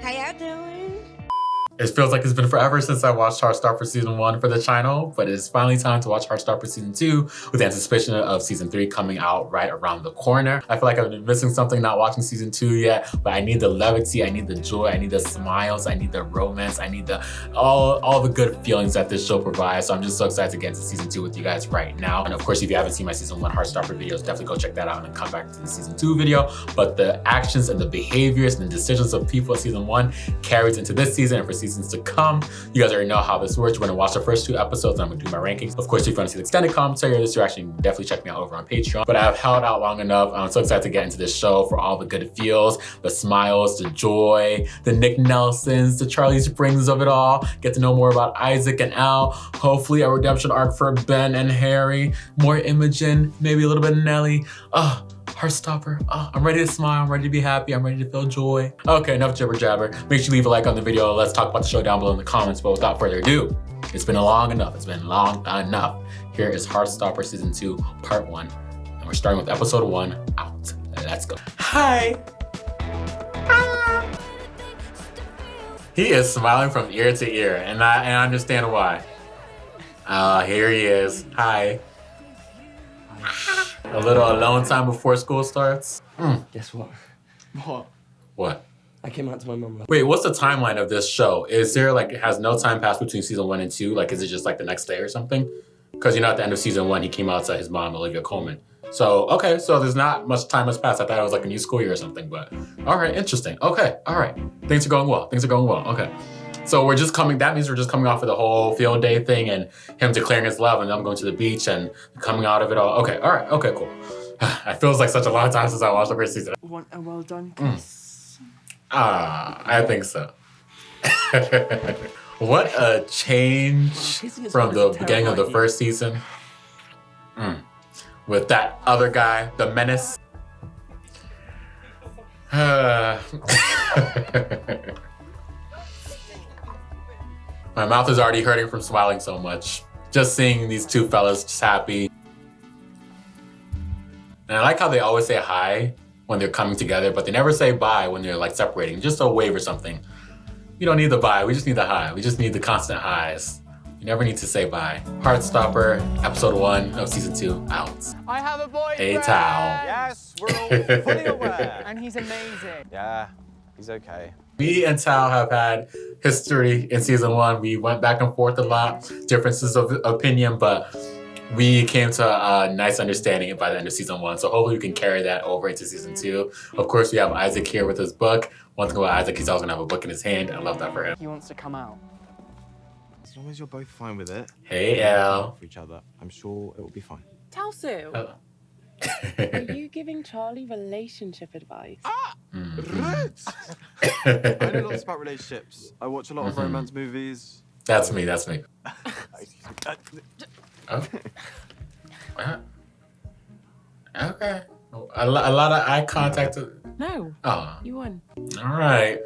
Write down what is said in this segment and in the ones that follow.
How y'all doing? It feels like it's been forever since I watched Heartstopper Season 1 for the channel, but it's finally time to watch Heartstopper Season 2 with the anticipation of Season 3 coming out right around the corner. I feel like I've been missing something not watching Season 2 yet, but I need the levity, I need the joy, I need the smiles, I need the romance, I need the all the good feelings that this show provides. So I'm just so excited to get into Season 2 with you guys right now. And of course, if you haven't seen my Season 1 Heartstopper videos, definitely go check that out and come back to the Season 2 video. But the actions and the behaviors and the decisions of people in Season 1 carries into this season and for seasons to come. You guys already know how this works. We're gonna watch the first 2 episodes and I'm gonna do my rankings. Of course, if you want to see the extended commentary or this reaction, definitely check me out over on Patreon. But I've held out long enough. I'm so excited to get into this show for all the good feels, the smiles, the joy, the Nick Nelsons, the Charlie Springs of it all. Get to know more about Isaac and Elle. Hopefully a redemption arc for Ben and Harry. More Imogen, maybe a little bit of Nelly. Heartstopper. I'm ready to smile, I'm ready to be happy, I'm ready to feel joy. Okay, enough jibber jabber. Make sure you leave a like on the video. Let's talk about the show down below in the comments, but without further ado, it's been long enough. It's been long enough. Here is Heartstopper Season 2, Part 1. And we're starting with Episode 1 out. Let's go. Hi. He is smiling from ear to ear, and I understand why. Here he is. Hi. A little alone time before school starts. Guess what? What? I came out to my mum. Wait, what's the timeline of this show? Is there like, has no time passed between Season 1 and 2? Like, is it just like the next day or something? Because you know, at the end of Season 1, he came out to his mom, Olivia Colman. So, okay, so there's not much time has passed. I thought it was like a new school year or something, but all right, interesting. Okay, all right. Things are going well. Things are going well. Okay. So that means we're just coming off of the whole field day thing and him declaring his love and them going to the beach and coming out of it all. Okay, all right, okay, cool. It feels like such a long time since I watched the first season. Want a well done kiss? I think so. What a change from the beginning of the first season. With that other guy, the menace. My mouth is already hurting from smiling so much. Just seeing these 2 fellas just happy. And I like how they always say hi when they're coming together, but they never say bye when they're like separating. Just a wave or something. You don't need the bye, we just need the hi. We just need the constant highs. You never need to say bye. Heartstopper, Episode 1 of Season 2, out. I have a boyfriend! Hey, Tao. Yes, we're all fully aware. And he's amazing. Yeah, he's okay. Me and Tao have had history in Season 1. We went back and forth a lot, differences of opinion, but we came to a nice understanding by the end of Season 1. So hopefully we can carry that over into Season 2. Of course, we have Isaac here with his book. One thing about Isaac, he's always gonna have a book in his hand. I love that for him. He wants to come out. As long as you're both fine with it. Hey, Elle. For each other, I'm sure it will be fine. Talsu, are you giving Charlie relationship advice? Rude! I know lots about relationships. I watch a lot of romance movies. That's me, that's me. Oh. Okay. A lot of eye contact. No, Oh. you won. All right.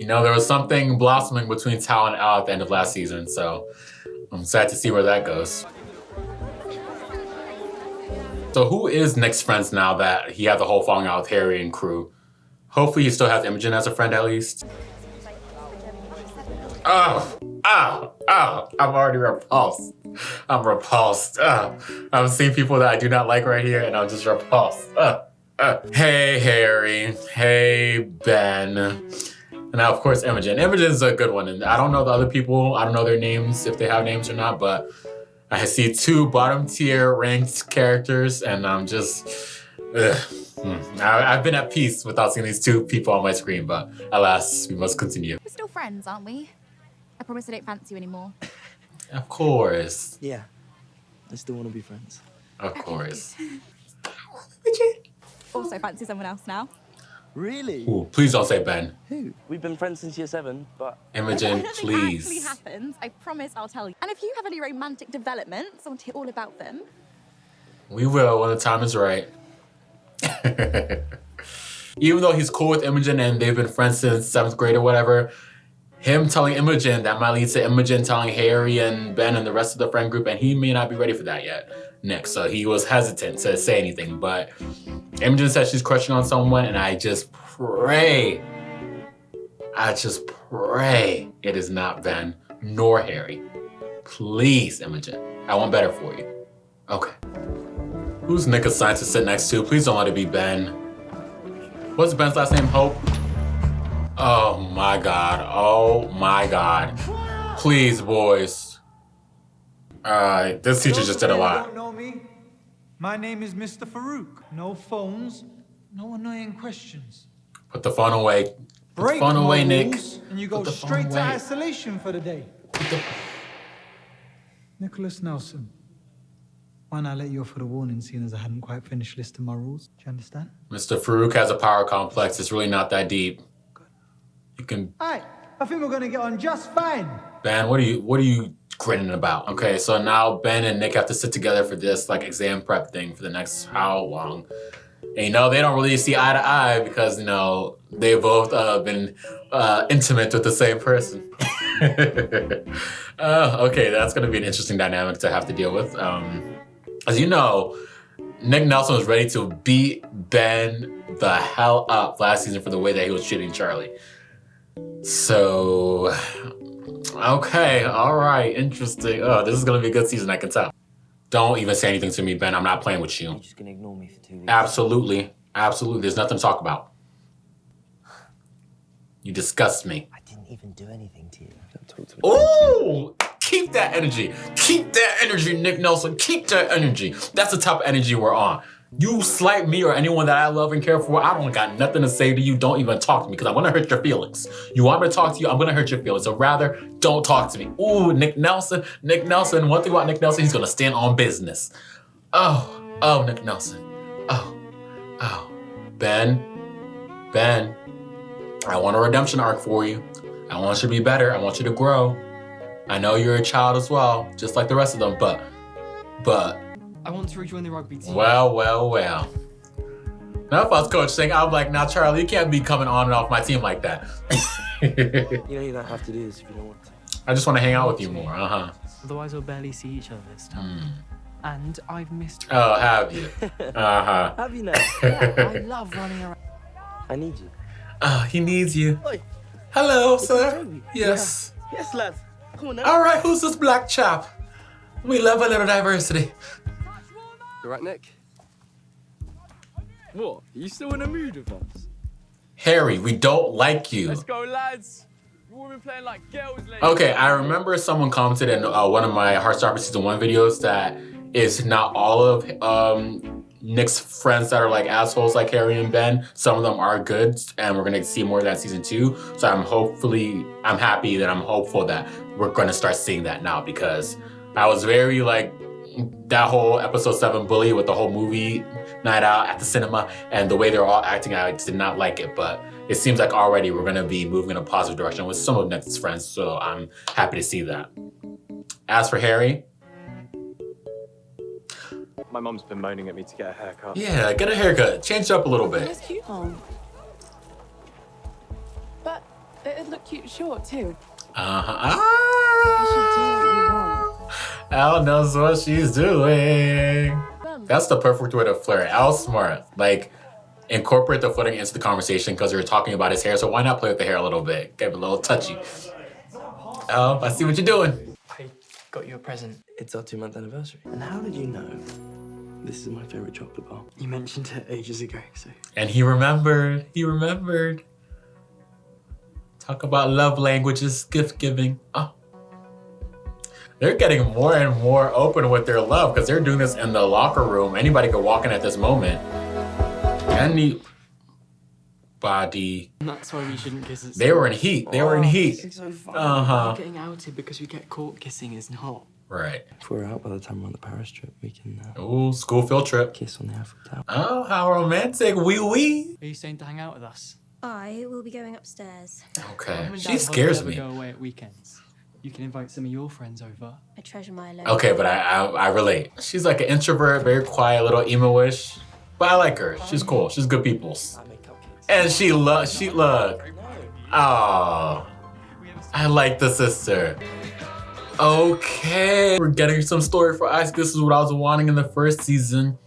You know, there was something blossoming between Tao and Elle at the end of last season, so I'm sad to see where that goes. So who is Nick's friends now that he had the whole falling out with Harry and crew? Hopefully he still has Imogen as a friend at least. Oh, I'm already repulsed. I'm repulsed. I'm seeing people that I do not like right here and I'm just repulsed. Hey, Harry. Hey, Ben. And now, of course, Imogen. Imogen's a good one. And I don't know the other people. I don't know their names, if they have names or not, but I see 2 bottom tier ranked characters and I'm just, I've been at peace without seeing these 2 people on my screen, but alas, we must continue. We're still friends, aren't we? I promise I don't fancy you anymore. Of course. Yeah, I still want to be friends. Of course. Also fancy someone else now. Really? Ooh, please don't say Ben. Who? We've been friends since year 7, but... Imogen, If anything please. actually happens, I promise I'll tell you. And if you have any romantic developments, I want to hear all about them. We will when the time is right. Even though he's cool with Imogen and they've been friends since 7th grade or whatever, him telling Imogen, that might lead to Imogen telling Harry and Ben and the rest of the friend group, and he may not be ready for that yet. Nick, so he was hesitant to say anything, but Imogen said she's crushing on someone, and I just pray I just pray it is not Ben nor Harry. Please, Imogen. I want better for you. Okay. Who's Nick assigned to sit next to? Please don't let it be Ben. What's Ben's last name? Hope? Oh my God. Oh my God. Please, boys. Alright, this teacher just did a lot. Don't know me? My name is Mr. Farouk. No phones, no annoying questions. Put the phone away. Put Break the phone away, my Nick. rules, and you go Put the phone straight to away. isolation for the day. Nicholas Nelson. Why not let you off with a warning, seeing as I hadn't quite finished listing my rules? Do you understand? Mr. Farouk has a power complex. It's really not that deep. You can... Alright, I think we're gonna get on just fine. Ben, what are you grinning about? Okay, so now Ben and Nick have to sit together for this like exam prep thing for the next how long? And you know, they don't really see eye to eye because, you know, they both been intimate with the same person. Okay, that's gonna be an interesting dynamic to have to deal with. As you know, Nick Nelson was ready to beat Ben the hell up last season for the way that he was treating Charlie. So, okay, all right, interesting. Oh, this is gonna be a good season, I can tell. Don't even say anything to me, Ben. I'm not playing with you. You're just gonna ignore me for 2 weeks. Absolutely, absolutely. There's nothing to talk about. You disgust me. I didn't even do anything to you. Don't talk to me. Ooh, keep that energy. Keep that energy, Nick Nelson. Keep that energy. That's the type of energy we're on. You slight me or anyone that I love and care for, I don't got nothing to say to you. Don't even talk to me because I'm gonna hurt your feelings. You want me to talk to you, I'm gonna hurt your feelings. So rather, don't talk to me. Ooh, Nick Nelson. Nick Nelson. One thing about Nick Nelson, he's gonna stand on business. Oh, Nick Nelson. Oh. Ben. I want a redemption arc for you. I want you to be better. I want you to grow. I know you're a child as well, just like the rest of them, but I want to rejoin the rugby team. well. Now if I was Coach Singh, I'm like, now Charlie, you can't be coming on and off my team like that. You know you don't have to do this if you don't want to. I just want to hang out with you more, Otherwise, we'll barely see each other this time. And I've missed. Oh, have you? Have you now? Yeah, I love running around. I need you. He needs you. Oi. Hello, sir. Toby. Yes. Yes, lads. Come on now. All right, who's this black chap? We love a little diversity. You right, Nick? What? Are you still in a mood with us? Harry, we don't like you. Let's go, lads. You've all been playing like girls lately. Okay, I remember someone commented in one of my Heartstopper season 1 videos that it's not all of Nick's friends that are like assholes like Harry and Ben. Some of them are good, and we're gonna see more of that season 2. So I'm hopeful that we're gonna start seeing that now because I was very like that whole episode 7 bully with the whole movie night out at the cinema and the way they're all acting, I did not like it, but it seems like already we're gonna be moving in a positive direction with some of Nick's friends, so I'm happy to see that. As for Harry, My mum's been moaning at me to get a haircut. yeah, get a haircut, change it up a little bit. It's cute, Mom. But it'd look cute short too. You should do what you want. Elle knows what she's doing. That's the perfect way to flirt. Elle's smart. Like, incorporate the flirting into the conversation because we were talking about his hair, so why not play with the hair a little bit? Give it a little touchy. Elle, I see what you're doing. I got you a present. It's our 2-month anniversary. And how did you know this is my favorite chocolate bar? You mentioned it ages ago, so. And he remembered. Talk about love languages, gift giving. Oh. They're getting more and more open with their love because they're doing this in the locker room. Anybody could walk in at this moment. Anybody. And that's why we shouldn't kiss at They were in heat. They were in heat. This is so fun. Getting outed because we get caught kissing is not. Right. If we're out by the time we're on the Paris trip, we can Ooh, school field trip. kiss on the Eiffel Tower. Oh, how romantic. Wee wee. Are you staying to hang out with us? I will be going upstairs. Okay. Mum and She Dad scares hardly me. ever go away at weekends. You can invite some of your friends over. I treasure my alone. Okay, but I relate. She's like an introvert, very quiet, little emo-ish. But I like her. She's cool. She's good peoples. I make cupcakes. And she look. Oh, I like the sister. Okay, we're getting some story for Isaac. This is what I was wanting in the first season.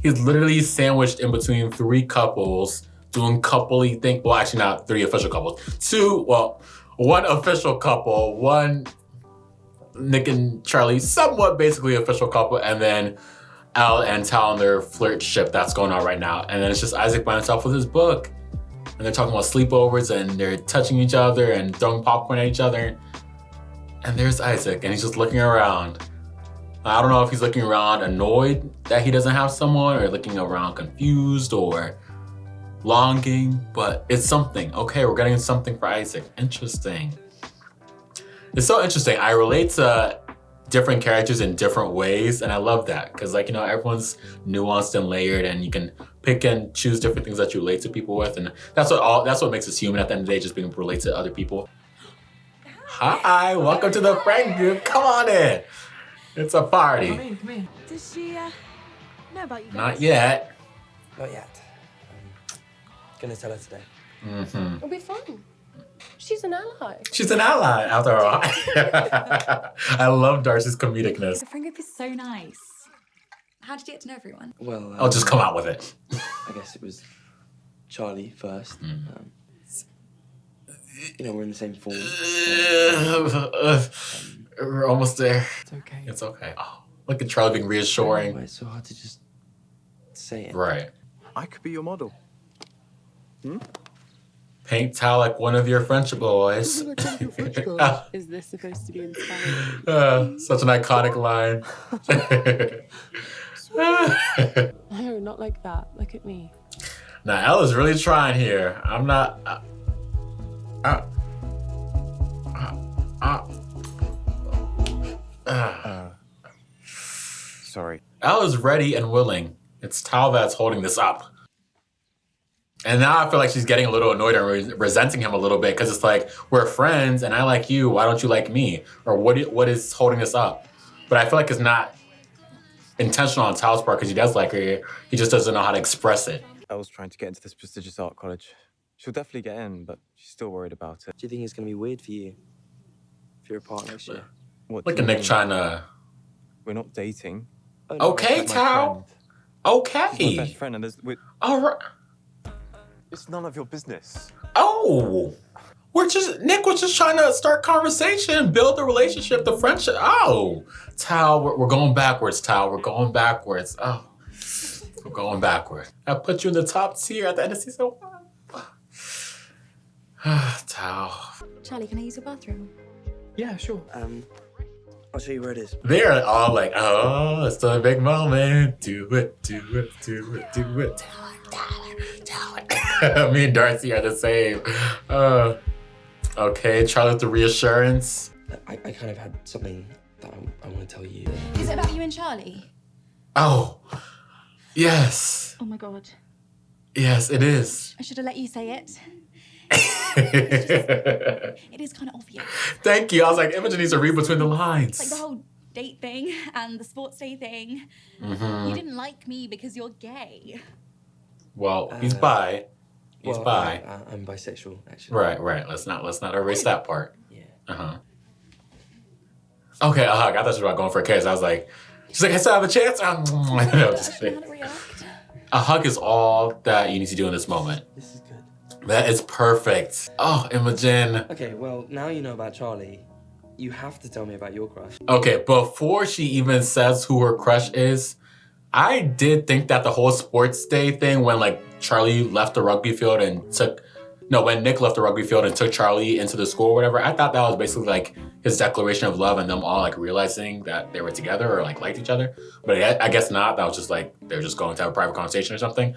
He's literally sandwiched in between 3 couples doing coupley thing. Well, actually not 3 official couples. 1 official couple, 1 Nick and Charlie, somewhat basically official couple, and then Elle and Tal and their flirt ship that's going on right now. And then it's just Isaac by himself with his book. And they're talking about sleepovers and they're touching each other and throwing popcorn at each other. And there's Isaac and he's just looking around. I don't know if he's looking around annoyed that he doesn't have someone or looking around confused or longing, but it's something. Okay, we're getting something for Isaac. Interesting. It's so interesting. I relate to different characters in different ways, and I love that because, like, you know, everyone's nuanced and layered, and you can pick and choose different things that you relate to people with, and that's what makes us human at the end of the day, just being able to relate to other people. Hi, welcome to the friend group. Come on in. It's a party. Come in. Does she know about you guys? Not yet. Not yet. Gonna tell her today. Mm-hmm. It'll be fun. She's an ally. She's an ally, after all. I love Darcy's comedicness. The friend group is so nice. How did you get to know everyone? Well, I'll just come out with it. I guess it was Charlie first. You know, we're in the same form. We're almost there. It's okay. It's okay. Oh, look at Charlie being reassuring. It's so hard to just say it. Right. I could be your model. Paint Tal like one of your French boys. Is this supposed to be inspiring? Such an iconic line. No, not like that. Look at me. Now, Ella's really trying here. I'm not... Sorry. Ella's ready and willing. It's Tal that's holding this up. And now I feel like she's getting a little annoyed and resenting him a little bit because it's like, we're friends and I like you, why don't you like me? Or what is holding this up? But I feel like it's not intentional on Tal's part because he does like her. He just doesn't know how to express it. Elle's trying to get into this prestigious art college. She'll definitely get in, but she's still worried about it. Do you think it's gonna be weird for you if you're apart next year? What Look do at you Nick mean? trying to... We're not dating. Okay, She's my Tal. friend. She's Okay. my best friend, and All right. it's none of your business. Oh. Nick was just trying to start conversation, build the relationship, the friendship. Oh. Tal, we're going backwards, Tal. We're going backwards. Oh. We're going backwards. I put you in the top tier at the end of season 1. Tal. Charlie, can I use your bathroom? Yeah, sure. I'll show you where it is. They're all like, oh, it's the big moment. Do it, do it, do it, do it. Tell it. Me and Darcy are the same. Okay, Charlie with the reassurance. I kind of had something that I want to tell you. Is it about you and Charlie? Oh, yes. Oh my God. Yes, it is. I should have let you say it. It is kind of obvious. Thank you. I was like, Imogen needs to read between the It's like lines. the whole date thing and the sports day thing. Mm-hmm. You didn't like me because you're gay. Well, he's bi. He's bi. I'm bisexual, actually. Right. Let's not erase that part. Yeah. Okay, I thought she was about going for a kiss. I was like, she's like, I still have a chance. No, just kidding. How to react. A hug is all that you need to do in this moment. This is good. That is perfect. Oh, Imogen. Okay, well, now you know about Charlie. You have to tell me about your crush. Okay, before she even says who her crush is, I did think that the whole sports day thing when like Charlie left the rugby field and when Nick left the rugby field and took Charlie into the school or whatever, I thought that was basically like his declaration of love and them all like realizing that they were together or like liked each other. But I guess not. That was just like, they were just going to have a private conversation or something.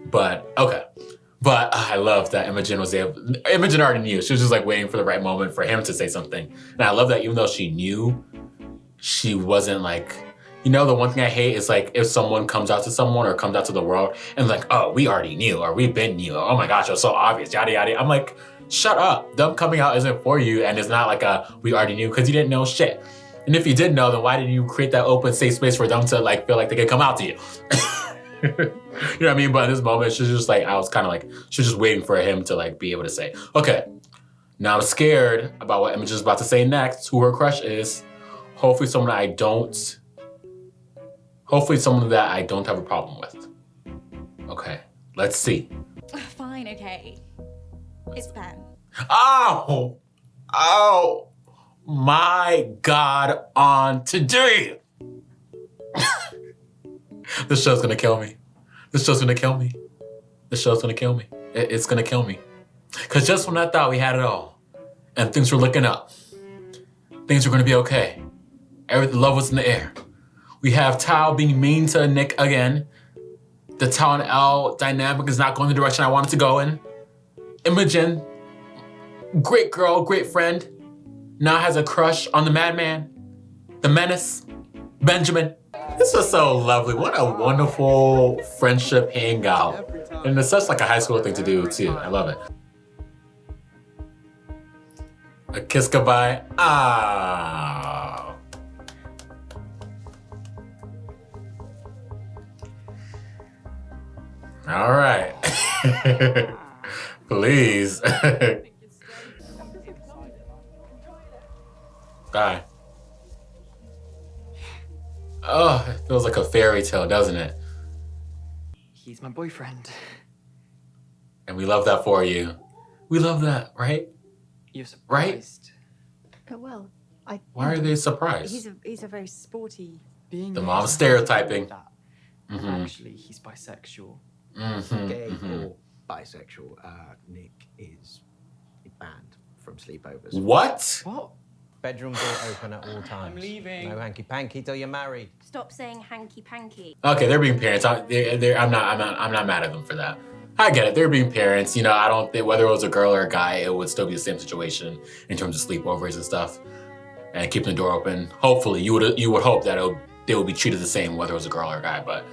But okay. But I love that Imogen already knew. She was just like waiting for the right moment for him to say something. And I love that even though she knew, she wasn't like, you know, the one thing I hate is like if someone comes out to someone or comes out to the world and like, oh, we already knew or we've been knew. Oh my gosh, it was so obvious, yada, yada. I'm like, shut up. Them coming out isn't for you and it's not like we already knew because you didn't know shit. And if you did know, then why didn't you create that open safe space for them to like feel like they could come out to you? You know what I mean? But in this moment, she's just like, I was kind of like, she was just waiting for him to like be able to say, okay, now I'm scared about what Imogen's about to say next, who her crush is. Hopefully someone that I don't have a problem with. Okay, let's see. Fine, okay. It's Ben. Oh my God, on today. This show's gonna kill me. This show's gonna kill me. This show's gonna kill me. It's gonna kill me. Cause just when I thought we had it all and things were looking up, things were gonna be okay. Love was in the air. We have Tao being mean to Nick again. The Tao and Elle dynamic is not going the direction I wanted to go in. Imogen, great girl, great friend, now has a crush on the madman, the menace, Benjamin. This was so lovely. What a wonderful friendship hangout. And it's such like a high school thing to do too. I love it. A kiss goodbye. Ah. All right. Please. Bye. Oh, it feels like a fairy tale, doesn't it? He's my boyfriend. And we love that for you. We love that, right? You're surprised. But well, Why are they surprised? He's a very sporty. Being The mom's stereotyping. Actually, he's bisexual. Gay or bisexual, Nick is banned from sleepovers. What? What? Bedroom door open at all times. I'm leaving. No hanky-panky till you're married. Stop saying hanky-panky. Okay, they're being parents. I'm not mad at them for that. I get it. They're being parents. You know, I don't think whether it was a girl or a guy, it would still be the same situation in terms of sleepovers and stuff. And keeping the door open. Hopefully, you would hope that they would be treated the same whether it was a girl or a guy. But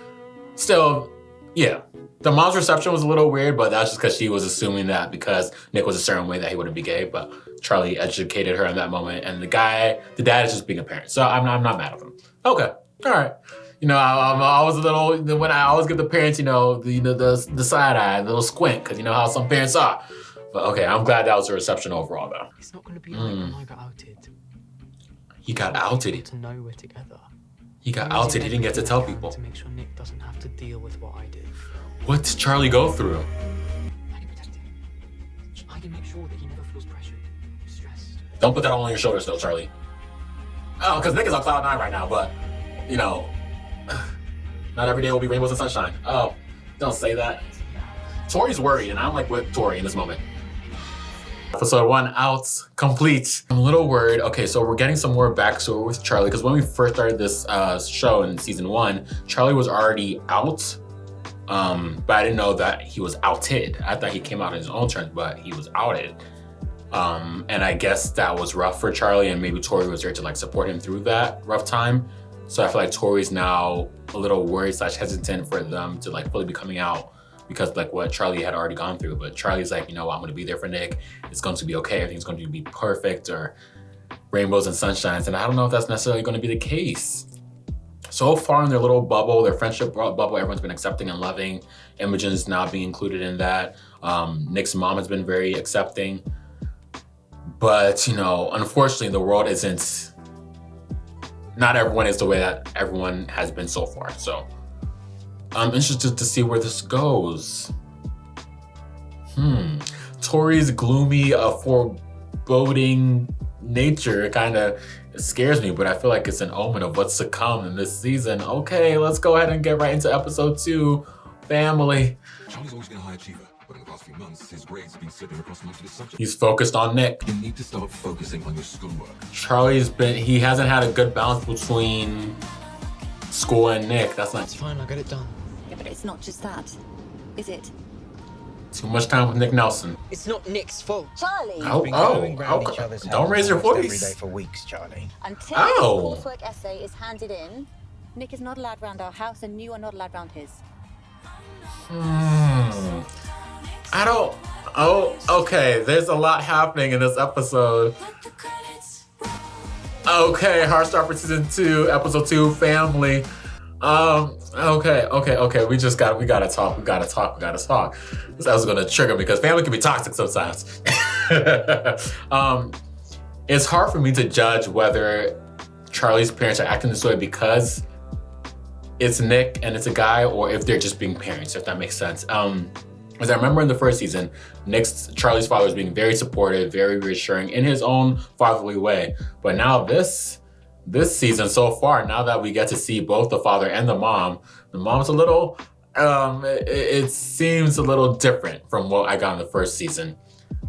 still, yeah. The mom's reception was a little weird, but that's just because she was assuming that because Nick was a certain way that he wouldn't be gay. But Charlie educated her in that moment, and the dad is just being a parent. So I'm not mad at him. Okay, all right. You know, I was a little when I always give the parents, the side eye, the little squint, because you know how some parents are. But okay, I'm glad that was the reception overall, though. It's not going to be like when I got outed. He got outed. To know we're together. He got outed. He didn't get to tell people. To make sure Nick doesn't have to deal with what I did. What did Charlie go through? I can protect him. I can make sure that he never feels pressured, stressed. Don't put that all on your shoulders, though, Charlie. Oh, because Nick is on cloud 9 right now, but you know, not every day will be rainbows and sunshine. Oh, don't say that. Tori's worried, and I'm like with Tori in this moment. Episode 1 out, complete. I'm a little worried. Okay, so we're getting some more backstory with Charlie, because when we first started this show in season 1, Charlie was already out, but I didn't know that he was outed. I thought he came out on his own terms, but he was outed. And I guess that was rough for Charlie, and maybe Tori was there to like support him through that rough time. So I feel like Tori's now a little worried / hesitant for them to like fully be coming out because like what Charlie had already gone through. But Charlie's like, you know, I'm gonna be there for Nick. It's going to be okay. Everything's going to be perfect or rainbows and sunshines. And I don't know if that's necessarily going to be the case. So far in their little bubble, their friendship bubble, everyone's been accepting and loving. Imogen's now being included in that. Nick's mom has been very accepting. But, you know, unfortunately, the world isn't, not everyone is the way that everyone has been so far. So I'm interested to see where this goes. Tori's gloomy, foreboding nature kind of scares me, but I feel like it's an omen of what's to come in this season. Okay, let's go ahead and get right into episode 2, family. Charlie's always been a high achiever, but in the past few months, his grades have been slipping across most of his subjects. He's focused on Nick. You need to start focusing on your schoolwork. He hasn't had a good balance between school and Nick. That's not. It's fine, I'll get it done. Yeah, but it's not just that, is it? Too much time with Nick Nelson. It's not Nick's fault. Charlie! Don't raise your voice. Every day for weeks, Charlie. Until the coursework essay is handed in, Nick is not allowed round our house and you are not allowed round his. Okay, there's a lot happening in this episode. Okay, Heartstopper season 2, episode 2, family. Okay. We gotta talk. This was gonna trigger me because family can be toxic sometimes. It's hard for me to judge whether Charlie's parents are acting this way because it's Nick and it's a guy, or if they're just being parents, if that makes sense. As I remember in the first season, Charlie's father was being very supportive, very reassuring in his own fatherly way. But now this season so far, now that we get to see both the father and the mom's a little, it seems a little different from what I got in the first season.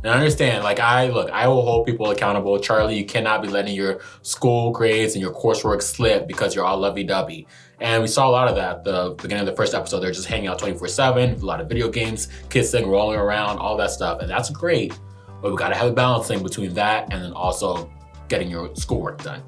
And I understand, like, I will hold people accountable. Charlie, you cannot be letting your school grades and your coursework slip because you're all lovey-dovey. And we saw a lot of that at the beginning of the first episode. They're just hanging out 24/7, a lot of video games, kissing, rolling around, all that stuff. And that's great, but we gotta have a balancing between that and then also getting your schoolwork done.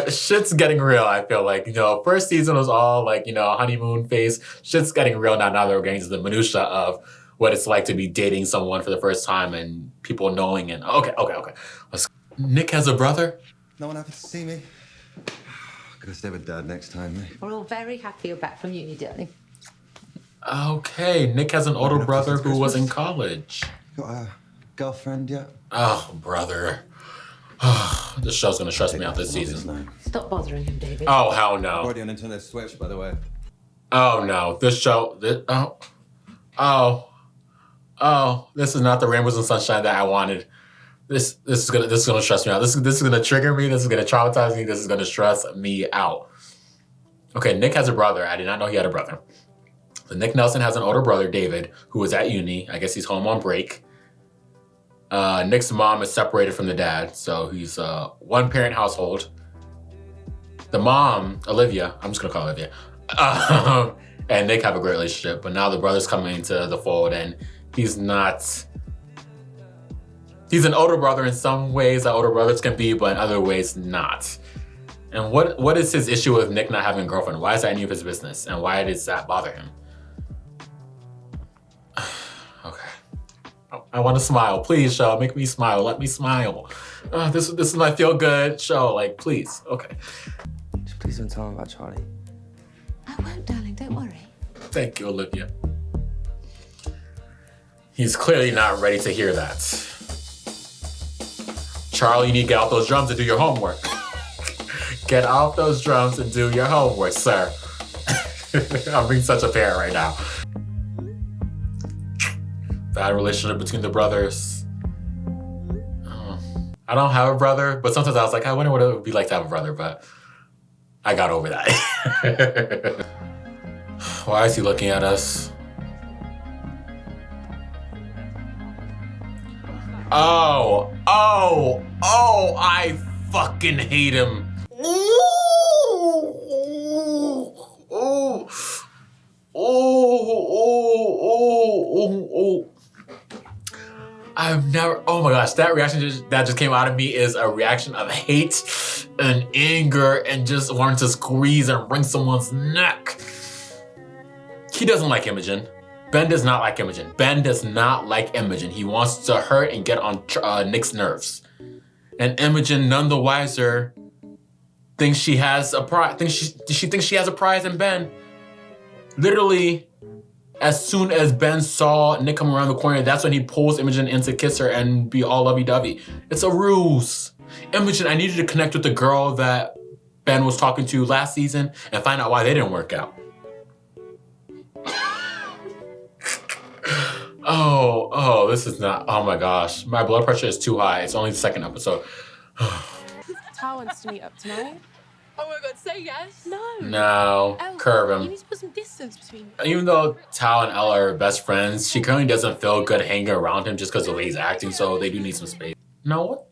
Shit's getting real, I feel like. You know, first season was all like, you know, honeymoon phase. Shit's getting real now that we're getting to the minutia of what it's like to be dating someone for the first time and people knowing and okay. Nick has a brother? No one ever to see me. Gotta stay with Dad next time, mate. We're all very happy you're back from uni, darling. Okay, Nick has an older brother who was in college. Got a girlfriend yet? Oh, brother. This show's gonna stress me out this season. Stop bothering him, David. Oh, hell no. Already on Nintendo Switch, by the way. Oh no, this show, this is not the rainbows and sunshine that I wanted. This is gonna stress me out. This is gonna trigger me. This is gonna traumatize me. This is gonna stress me out. Okay, Nick has a brother. I did not know he had a brother. So Nick Nelson has an older brother, David, who was at uni. I guess he's home on break. Nick's mom is separated from the dad, so he's a one-parent household. The mom, Olivia, I'm just gonna call her Olivia, and Nick have a great relationship, but now the brother's coming into the fold, and he's an older brother in some ways that older brothers can be, but in other ways not. And what is his issue with Nick not having a girlfriend? Why is that any of his business? And why does that bother him? Okay. I want to smile. Please, show. Make me smile. Let me smile. This is my feel-good show. Like, please. Okay. Just please don't tell him about Charlie. I won't, darling. Don't worry. Thank you, Olivia. He's clearly not ready to hear that. Charlie, you need to get off those drums and do your homework. Get off those drums and do your homework, sir. I'm being such a parent right now. Bad relationship between the brothers. I don't have a brother, but sometimes I was like, I wonder what it would be like to have a brother, but I got over that. Why is he looking at us? Oh, I fucking hate him. I've never, oh my gosh, that reaction that just came out of me is a reaction of hate and anger and just wanting to squeeze and wring someone's neck. He doesn't like Imogen. Ben does not like Imogen. Ben does not like Imogen. He wants to hurt and get on Nick's nerves. And Imogen, none the wiser, thinks she has a prize. She thinks she has a prize in Ben. Literally, as soon as Ben saw Nick come around the corner, that's when he pulls Imogen in to kiss her and be all lovey-dovey. It's a ruse. Imogen, I need you to connect with the girl that Ben was talking to last season and find out why they didn't work out. Oh, this is not, oh my gosh. My blood pressure is too high. It's only the second episode. Tao wants to meet up tonight. Oh my God, say yes. No, curve him. You need to put some distance between. Even though Tao and Elle are best friends, she currently doesn't feel good hanging around him just because of the way he's acting, so they do need some space. No,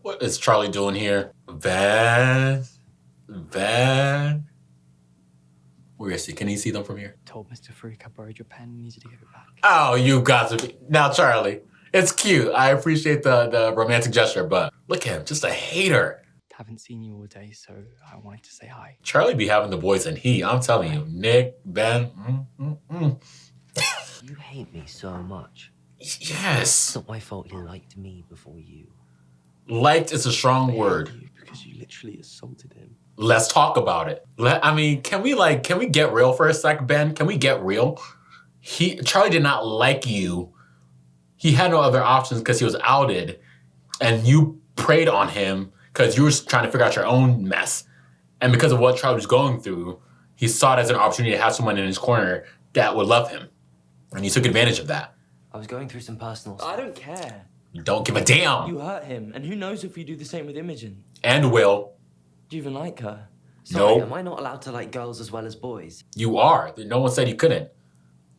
what is Charlie doing here? Van? Where is he? Can he see them from here? Told Mr. Freak I borrowed your pen, needed to give it back. Oh, you got to be. Now, Charlie, it's cute. I appreciate the romantic gesture, but look at him, just a hater. Haven't seen you all day, so I wanted to say hi. Charlie be having the boys in heat. I'm telling you, Nick, Ben. You hate me so much. Yes. It's not my fault you liked me before you. Liked is a strong word. Because you literally assaulted him. Let's talk about it. I mean, can we get real for a sec, Ben? Can we get real? Charlie did not like you. He had no other options because he was outed, and you preyed on him because you were trying to figure out your own mess. And because of what Charlie was going through, he saw it as an opportunity to have someone in his corner that would love him. And you took advantage of that. I was going through some personal stuff. I don't care. You don't give a damn. You hurt him, and who knows if you do the same with Imogen. And Will. Do you even like her? Sorry, No. am I not allowed to like girls as well as boys? You are. No one said you couldn't.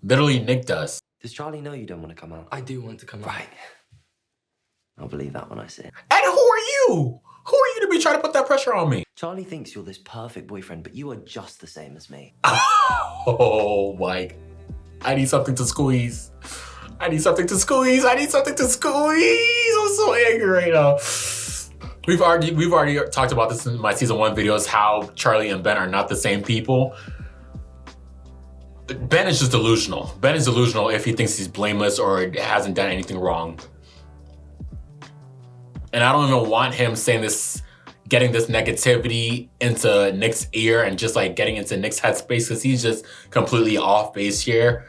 Literally, Nick does. Does Charlie know you don't want to come out? I do want to come out. Right. I'll believe that when I see it. And who are you? Who are you to be trying to put that pressure on me? Charlie thinks you're this perfect boyfriend, but you are just the same as me. Oh, Mike. I need something to squeeze. I need something to squeeze. I need something to squeeze. I'm so angry right now. We've already talked about this in my season 1 videos, how Charlie and Ben are not the same people. Ben is just delusional. Ben is delusional if he thinks he's blameless or hasn't done anything wrong. And I don't even want him saying this, getting this negativity into Nick's ear and just like getting into Nick's headspace because he's just completely off base here.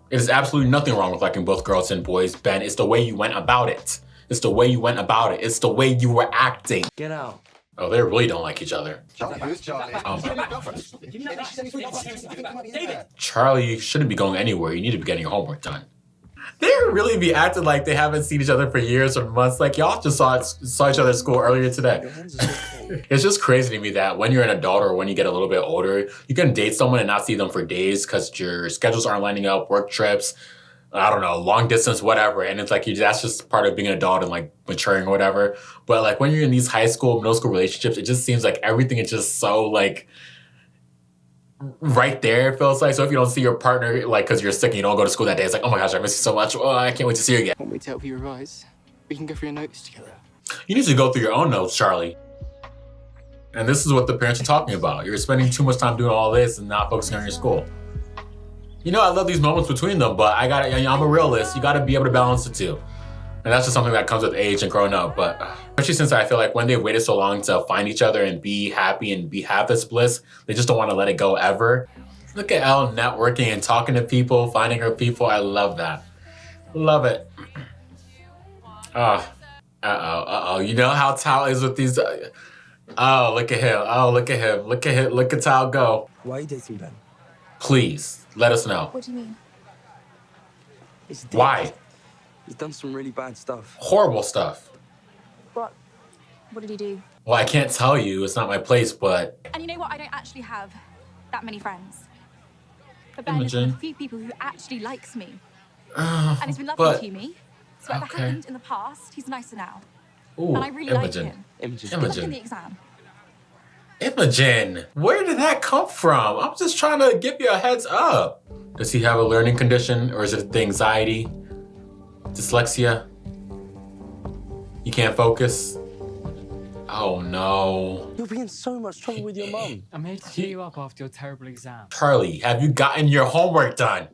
It is absolutely nothing wrong with liking both girls and boys, Ben. It's the way you went about it. It's the way you went about it. It's the way you were acting. Get out. Oh, they really don't like each other. Charlie, who's Charlie? Charlie, you shouldn't be going anywhere. You need to be getting your homework done. They really be acting like they haven't seen each other for years or months. Like y'all just saw each other at school earlier today. It's just crazy to me that when you're an adult or when you get a little bit older, you can date someone and not see them for days because your schedules aren't lining up, work trips, I don't know, long distance, whatever. And it's like, that's just part of being an adult and like maturing or whatever. But like when you're in these high school, middle school relationships, it just seems like everything is just so like right there, it feels like. So if you don't see your partner, like because you're sick and you don't go to school that day, it's like, oh my gosh, I miss you so much. Oh, I can't wait to see you again. Want me to help you revise? We can go through your notes together. You need to go through your own notes, Charlie. And this is what the parents are talking about. You're spending too much time doing all this and not focusing on your school. You know, I love these moments between them, but I'm a realist. You gotta be able to balance the two. And that's just something that comes with age and growing up. But especially since I feel like when they waited so long to find each other and be happy and have this bliss, they just don't want to let it go ever. Look at Elle networking and talking to people, finding her people. I love that. Love it. Uh-oh. You know how Tao is with these... Oh, look at him. Oh, look at him. Look at him. Look at Tao go. Why are you dating Ben? Please, let us know. What do you mean? Why? He's done some really bad stuff. Horrible stuff. What did he do? Well, I can't tell you. It's not my place, but... And you know what? I don't actually have that many friends. But Ben is one of the few people who actually likes me. And he's been lovely to me. So whatever happened in the past, he's nicer now. Ooh, and I really like him. Good luck in the exam. Imogen, where did that come from? I'm just trying to give you a heads up. Does he have a learning condition or is it the anxiety? Dyslexia? You can't focus? Oh no. You'll be in so much trouble with your mum. I'm here to cheer you up after your terrible exam. Charlie, have you gotten your homework done?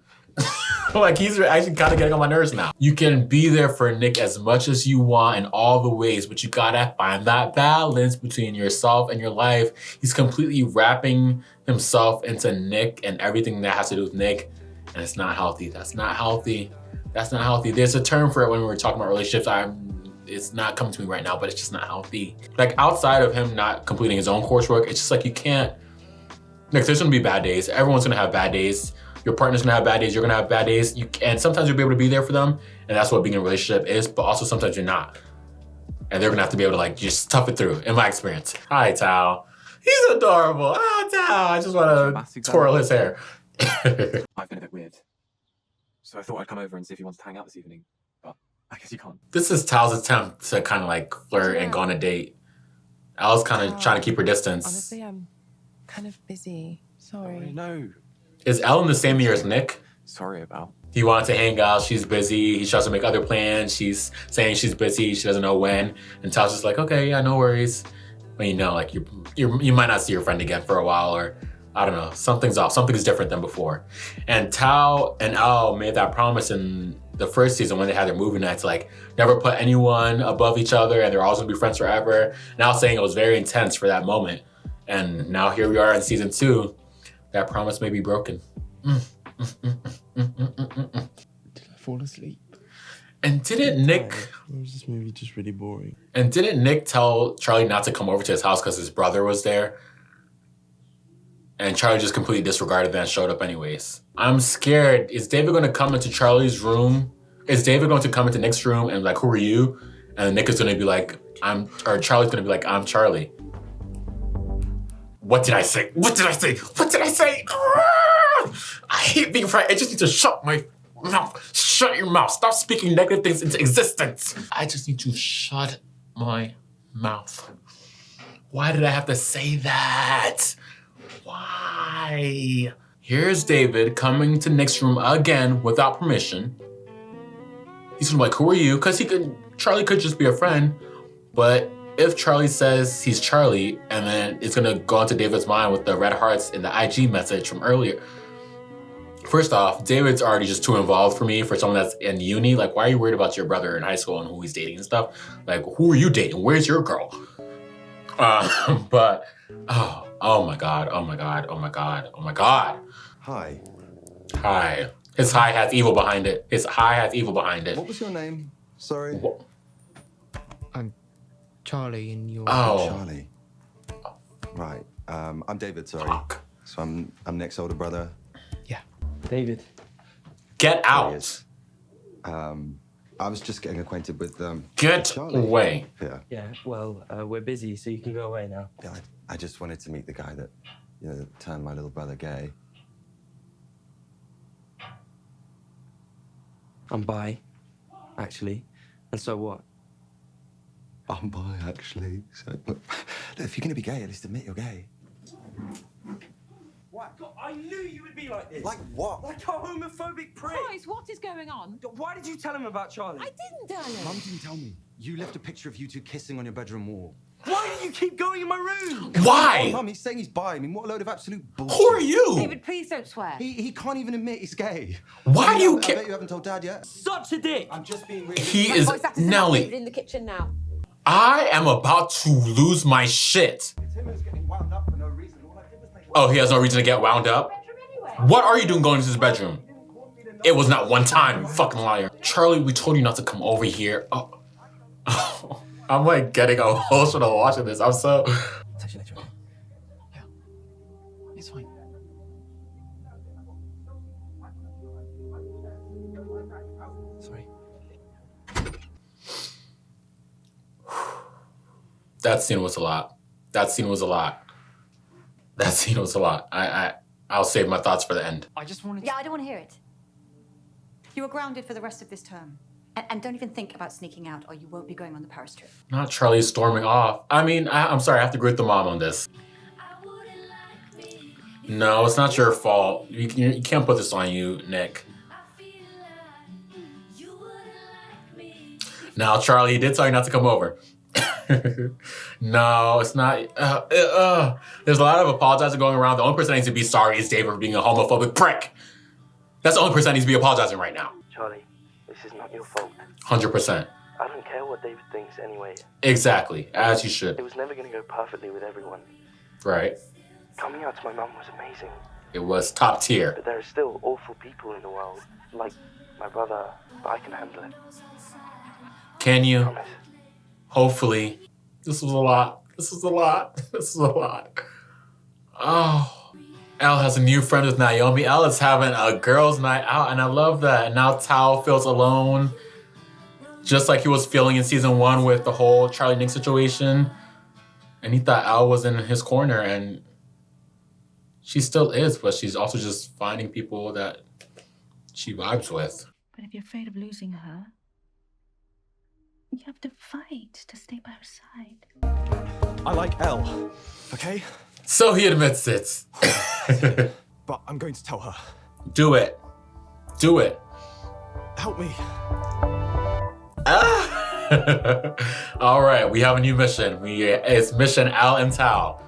Like, he's actually kind of getting on my nerves now. You can be there for Nick as much as you want in all the ways, but you gotta find that balance between yourself and your life. He's completely wrapping himself into Nick and everything that has to do with Nick, and it's not healthy. That's not healthy. That's not healthy. There's a term for it when we were talking about relationships. It's not coming to me right now, but it's just not healthy. Like, outside of him not completing his own coursework, it's just like you can't... Nick, there's gonna be bad days. Everyone's gonna have bad days. Your partner's gonna have bad days, you're gonna have bad days. And sometimes you'll be able to be there for them, and that's what being in a relationship is, but also sometimes you're not. And they're gonna have to be able to like just tough it through, in my experience. Hi, Tao. He's adorable. Oh, Tao, I just wanna twirl his hair. I've been a bit weird. So I thought I'd come over and see if he wants to hang out this evening, but I guess you can't. This is Tao's attempt to kind of like flirt and go on a date. Elle's kind of trying to keep her distance. Honestly, I'm kind of busy. Sorry. No. Is Elle in the same year as Nick? Sorry about. He wanted to hang out, she's busy. He tries to make other plans. She's saying she's busy, she doesn't know when. And Tao's just like, okay, yeah, no worries. But you know, like you might not see your friend again for a while, or I don't know, something's off, something's different than before. And Tao and Elle made that promise in the first season when they had their movie nights, like never put anyone above each other and they're always gonna be friends forever. Now saying it was very intense for that moment. And now here we are in season 2. That promise may be broken. Did I fall asleep? And didn't Nick... Or was this movie just really boring? And didn't Nick tell Charlie not to come over to his house because his brother was there? And Charlie just completely disregarded that and showed up anyways. I'm scared. Is David going to come into Charlie's room? Is David going to come into Nick's room and like, who are you? And Nick is going to be like, Charlie's going to be like, I'm Charlie. What did I say? What did I say? What did I say? I hate being right. I just need to shut my mouth. Shut your mouth. Stop speaking negative things into existence. I just need to shut my mouth. Why did I have to say that? Why? Here's David coming to Nick's room again without permission. He's gonna be like, who are you? Because Charlie could just be a friend. But if Charlie says he's Charlie, and then it's gonna go into David's mind with the red hearts in the IG message from earlier. First off, David's already just too involved for me for someone that's in uni. Like, why are you worried about your brother in high school and who he's dating and stuff? Like, who are you dating? Where's your girl? But, oh my God, oh my God, oh my God, oh my God. Hi. Hi. His hi has evil behind it. His hi has evil behind it. What was your name? Sorry. I'm Charlie and you're... Oh. Charlie. Right. I'm David, sorry. Fuck. So I'm Nick's older brother. Yeah. David. Get out. I was just getting acquainted with Get Charlie. away. Yeah, well, we're busy, so you can go away now. Yeah, I just wanted to meet the guy that, turned my little brother gay. I'm bi, actually. And so what? I'm bi, actually. So, look, if you're going to be gay, at least admit you're gay. What? God, I knew you would be like this. Like what? Like a homophobic prick. Christ, what is going on? Why did you tell him about Charlie? I didn't, darling. Mum didn't tell me. You left a picture of you two kissing on your bedroom wall. Why do you keep going in my room? Why? Mum, he's saying he's bi. I mean, what a load of absolute bullshit. Who are you? David, please don't swear. He can't even admit he's gay. Why do you I bet you haven't told Dad yet. Such a dick. I'm just being really... He is Nelly. In the kitchen now. I am about to lose my shit. Oh, he has no reason to get wound up? What are you doing going into his bedroom? It was not one time, you fucking liar. Charlie, we told you not to come over here. Oh. I'm like getting emotional watching this. I'm so... Touch you later, okay? Yeah. It's fine. Sorry. That scene was a lot. That scene was a lot. That scene was a lot. I'll save my thoughts for the end. I just wanted to... Yeah, I don't want to hear it. You are grounded for the rest of this term. And don't even think about sneaking out or you won't be going on the Paris trip. Not Charlie storming off. I mean, I'm sorry, I have to agree with the mom on this. No, it's not your fault. You can't put this on you, Nick. Now, Charlie, he did tell you not to come over. No, it's not. There's a lot of apologizing going around. The only person that needs to be sorry is David for being a homophobic prick. That's the only person that needs to be apologizing right now. Charlie, this is not your fault. 100%. I don't care what David thinks anyway. Exactly, as you should. It was never going to go perfectly with everyone. Right. Coming out to my mum was amazing. It was top tier. But there are still awful people in the world, like my brother, but I can handle it. Can you? Promise. Hopefully. This was a lot. This was a lot. This was a lot. Oh. Elle has a new friend with Naomi. Elle is having a girls' night out, and I love that. And now Tao feels alone, just like he was feeling in season 1 with the whole Charlie Nick situation. And he thought Elle was in his corner, and she still is, but she's also just finding people that she vibes with. But if you're afraid of losing her, you have to fight to stay by her side. I like Elle, okay? So he admits it. But I'm going to tell her. Do it. Do it. Help me. All right, we have a new mission. It's mission Elle and Tao.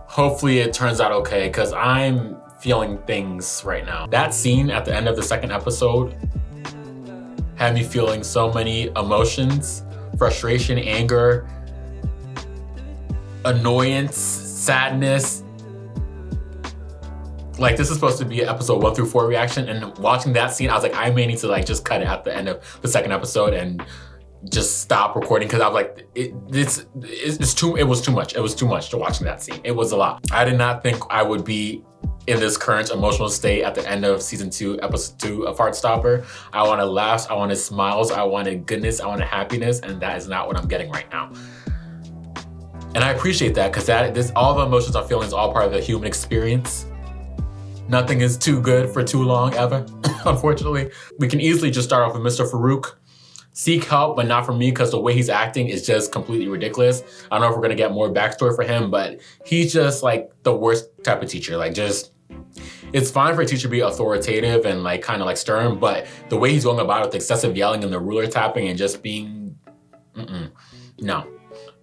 Hopefully it turns out okay, because I'm feeling things right now. That scene at the end of the 2nd episode had me feeling so many emotions: frustration, anger, annoyance, sadness. Like, this is supposed to be episode 1 through 4 reaction, and watching that scene, I was like, I may need to like just cut it at the end of the 2nd episode and just stop recording because I was like, it was too much. It was too much to watching that scene. It was a lot. I did not think I would be in this current emotional state at the end of season 2, episode 2 of Heartstopper. I wanted laughs, I wanted smiles, I wanted goodness, I wanted happiness, and that is not what I'm getting right now. And I appreciate that because all the emotions I'm feeling is all part of the human experience. Nothing is too good for too long ever, unfortunately. We can easily just start off with Mr. Farouk. Seek help, but not from me because the way he's acting is just completely ridiculous. I don't know if we're gonna get more backstory for him, but he's just like the worst type of teacher. Like it's fine for a teacher to be authoritative and like kind of like stern, but the way he's going about it with excessive yelling and the ruler tapping and just being, no.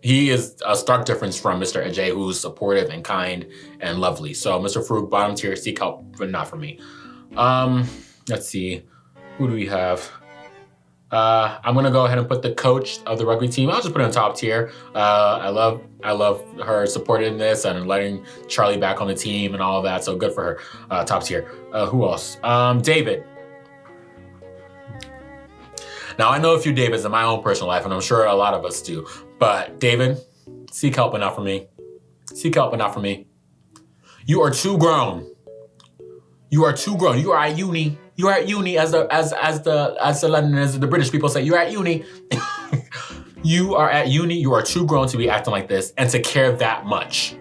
He is a stark difference from Mr. Ajay, who's supportive and kind and lovely. So Mr. Farouk, bottom tier, seek help, but not from me. Let's see, who do we have? I'm gonna go ahead and put the coach of the rugby team. I'll just put it in top tier. I love her supporting this and letting Charlie back on the team and all of that. So good for her. Top tier. Who else? David. Now I know a few Davids in my own personal life, and I'm sure a lot of us do. But David, seek help, but not from me. Seek help, but not from me. You are too grown. You are too grown. You are at uni. You are at uni, as the British people say. You are at uni. You are at uni. You are too grown to be acting like this and to care that much.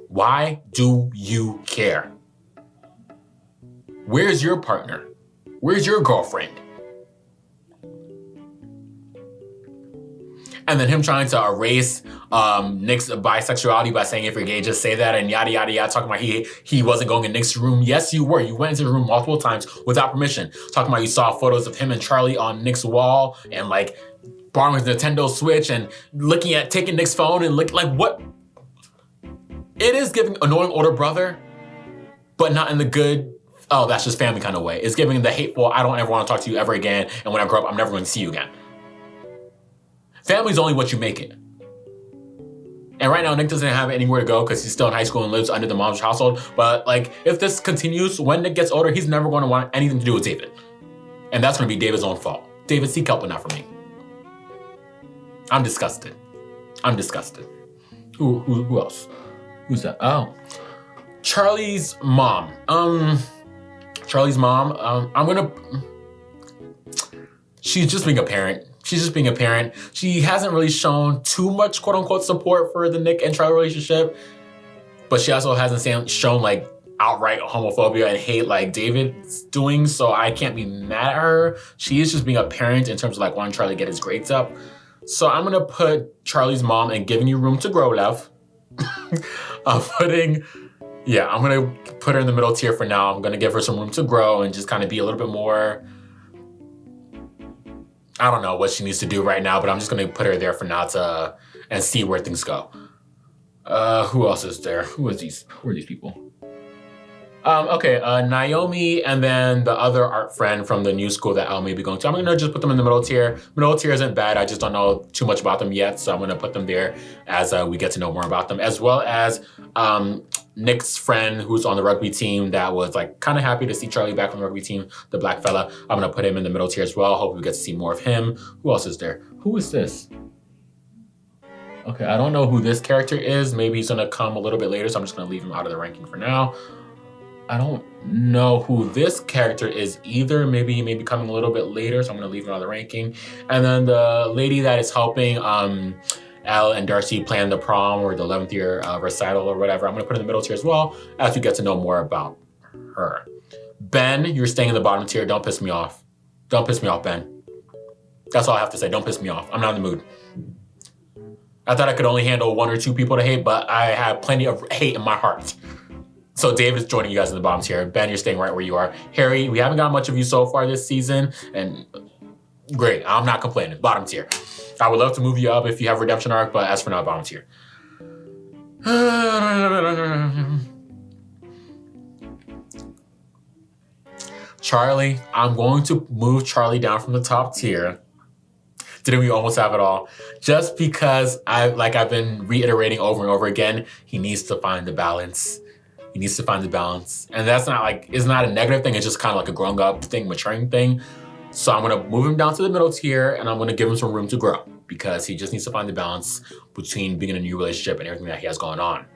Why do you care? Where's your partner? Where's your girlfriend? And then him trying to erase Nick's bisexuality by saying if you're gay, just say that and yada, yada, yada, talking about he wasn't going in Nick's room. Yes, you were. You went into the room multiple times without permission. Talking about you saw photos of him and Charlie on Nick's wall and like borrowing his Nintendo Switch and taking Nick's phone and like what? It is giving annoying older brother, but not in the good, oh, that's just family kind of way. It's giving the hateful, I don't ever want to talk to you ever again. And when I grow up, I'm never going to see you again. Family's only what you make it. And right now, Nick doesn't have anywhere to go because he's still in high school and lives under the mom's household. But like, if this continues, when Nick gets older, he's never going to want anything to do with David. And that's going to be David's own fault. David, seek help, but not for me. I'm disgusted. I'm disgusted. Who else? Who's that? Oh, Charlie's mom. Charlie's mom. She's just being a parent. She's just being a parent. She hasn't really shown too much quote unquote support for the Nick and Charlie relationship, but she also hasn't shown like outright homophobia and hate like David's doing, so I can't be mad at her. She is just being a parent in terms of like wanting Charlie to get his grades up. So I'm gonna put Charlie's mom and giving you room to grow, love. I'm gonna put her in the middle tier for now. I'm gonna give her some room to grow and just kind of be a little bit more, I don't know what she needs to do right now, but I'm just gonna put her there for now and see where things go. Who else is there? Who are these people? Naomi and then the other art friend from the new school that Elle may be going to. I'm gonna just put them in the middle tier. Middle tier isn't bad, I just don't know too much about them yet, so I'm gonna put them there as we get to know more about them, as well as Nick's friend who's on the rugby team that was like kind of happy to see Charlie back on the rugby team, the black fella. I'm gonna put him in the middle tier as well. Hope we get to see more of him. Who else is there? Who is this? Okay, I don't know who this character is. Maybe he's gonna come a little bit later, so I'm just gonna leave him out of the ranking for now. I don't know who this character is either. Maybe he may be coming a little bit later, so I'm gonna leave him out of the ranking. And then the lady that is helping Elle and Darcy plan the prom or the 11th year recital or whatever, I'm gonna put in the middle tier as well as we get to know more about her. Ben, you're staying in the bottom tier. Don't piss me off. Don't piss me off, Ben. That's all I have to say. Don't piss me off. I'm not in the mood. I thought I could only handle 1 or 2 people to hate, but I have plenty of hate in my heart. So David is joining you guys in the bottom tier. Ben, you're staying right where you are. Harry, we haven't got much of you so far this season, and great, I'm not complaining. Bottom tier. I would love to move you up if you have redemption arc, but as for now, bottom tier. Charlie, I'm going to move Charlie down from the top tier. Didn't we almost have it all? Just because I've been reiterating over and over again, he needs to find the balance. He needs to find the balance. And that's not it's not a negative thing. It's just kind of like a growing up thing, maturing thing. So I'm gonna move him down to the middle tier and I'm gonna give him some room to grow because he just needs to find the balance between being in a new relationship and everything that he has going on.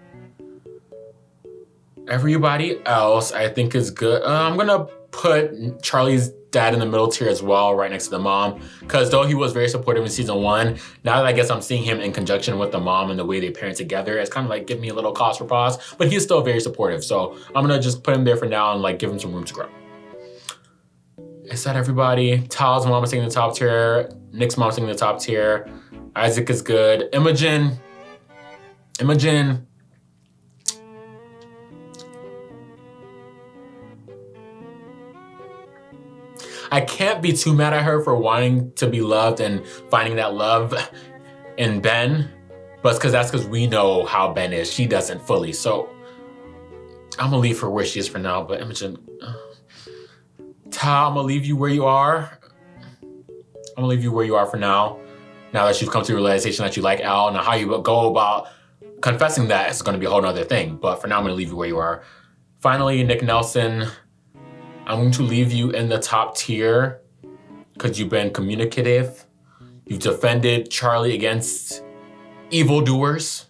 Everybody else I think is good. I'm gonna put Charlie's dad in the middle tier as well, right next to the mom. Because though he was very supportive in season 1, now that I guess I'm seeing him in conjunction with the mom and the way they parent together, it's kind of like giving me a little cause for pause, but he's still very supportive. So I'm gonna just put him there for now and like give him some room to grow. Is that everybody? Tal's mom is sitting in the top tier. Nick's mom is sitting in the top tier. Isaac is good. Imogen. I can't be too mad at her for wanting to be loved and finding that love in Ben, but it's that's because we know how Ben is. She doesn't fully, so I'm gonna leave her where she is for now, but Imogen, Ta, I'm gonna leave you where you are. I'm gonna leave you where you are for now. Now that you've come to the realization that you like Elle, now how you go about confessing that is gonna be a whole nother thing, but for now I'm gonna leave you where you are. Finally, Nick Nelson, I'm going to leave you in the top tier because you've been communicative. You've defended Charlie against evildoers.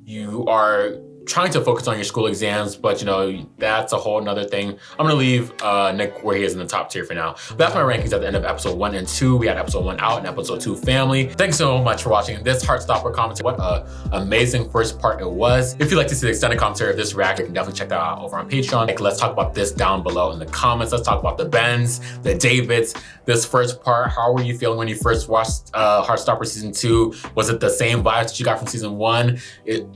You are trying to focus on your school exams, but you know, that's a whole nother thing. I'm gonna leave Nick where he is in the top tier for now. But that's my rankings at the end of episode 1 and 2. We had episode 1 out and episode 2 family. Thanks so much for watching this Heartstopper commentary. What an amazing first part it was. If you'd like to see the extended commentary of this react, you can definitely check that out over on Patreon. Like, let's talk about this down below in the comments. Let's talk about the Bens, the Davids, this first part. How were you feeling when you first watched Heartstopper season 2? Was it the same vibes that you got from season 1?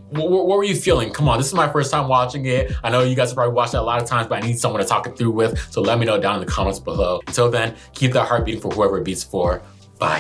What were you feeling? Come on, this is my first time watching it. I know you guys have probably watched it a lot of times, but I need someone to talk it through with. So let me know down in the comments below. Until then, keep that heart beating for whoever it beats for. Bye.